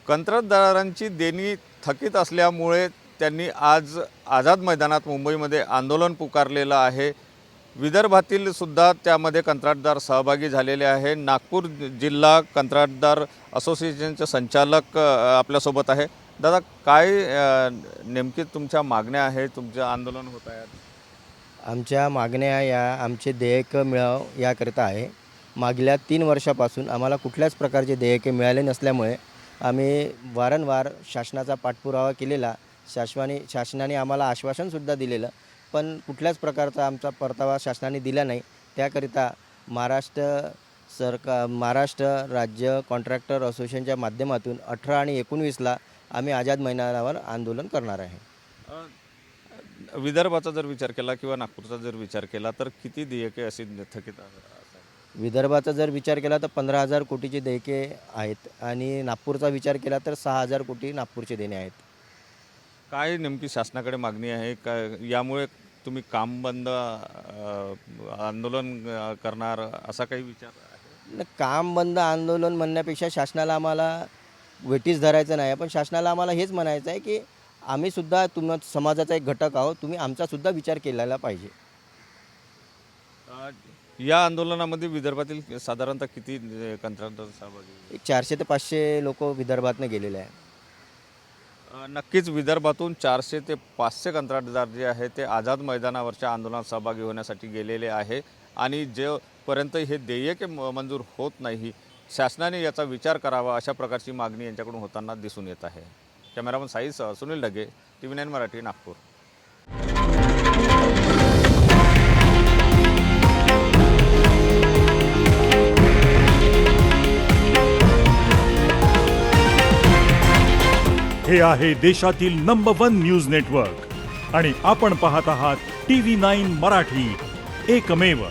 कंत्राटदारांची देणी थकीत असल्यामुळे त्यांनी आज आझाद मैदानात मुंबईमध्ये आंदोलन पुकारलेलं आहे। विदर्भातील सुद्धा त्यामध्ये कंत्राटदार सहभागी झालेले आहे। नागपूर जिल्हा कंत्राटदार असोसिएशनचे संचालक आपल्यासोबत आहे। दादा, काय नेमकी तुमच्या मागण्या आहेत, तुमचे आंदोलन होत आहे? आमच्या मागण्या या आमचे देयक मिळाव याकरिता आहे। मागल्या 3 वर्षापासून आम्हाला कुठल्याच प्रकारचे देयके मिळाले नसल्यामुळे आम्ही वारंवार शासनाचा पाठपुरावा केलेला। शासनाने आम्हाला आश्वासनसुद्धा दिलेलं, पण कुठल्याच प्रकारचा आमचा परतावा शासनाने दिला नाही। त्याकरिता महाराष्ट्र राज्य कॉन्ट्रॅक्टर असोसिएशनच्या माध्यमातून 18 आणि 19ला आम्ही आझाद मैदानावर आंदोलन करणार आहे। विदर्भाचा जर विचार केला किंवा नागपूरचा जर विचार केला तर किती देयके अशी थकीत आहेत? विदर्भाचा जर विचार केला तर 15,000 कोटीचे देयके आहेत आणि नागपूरचा विचार केला तर 6,000 कोटी नागपूरचे देणे आहेत। काय नेमकी शासनाकडे मागणी आहे? काय यामुळे तुम्ही काम बंद आंदोलन करणार असा काही विचार आहे? काम बंद आंदोलन म्हणण्यापेक्षा शासनाला आम्हाला वेठीस धरायचं नाही, पण शासनाला आम्हाला हेच म्हणायचं आहे की आम्ही सुद्धा समाजाचा एक घटक आहोत, तुम्ही आमचा सुद्धा विचार केलेला पाहिजे। या आंदोलनामध्ये विदर्भातील साधारणतः किती कंत्राटदार सहभागी? 400 ते 500 लोक विदर्भातून गेलेले आहेत। नक्कीच विदर्भातून 400 ते 500 कंत्राटदार जे आहे ते आझाद मैदानावरच्या आंदोलनात सहभागी होण्यासाठी गेलेले आहे आणि जोपर्यंत हे देयके मंजूर होत नाही, शासनाने याचा विचार करावा अशा प्रकारची मागणी यांच्याकडून होताना दिसून येत आहे। कॅमेरामन साईसह सुनील ढगे, TV9 मराठी, नागपूर। हे आहे देशातील नंबर 1 न्यूज नेटवर्क आणि आपण पाहत आहात TV9 मराठी, एकमेव।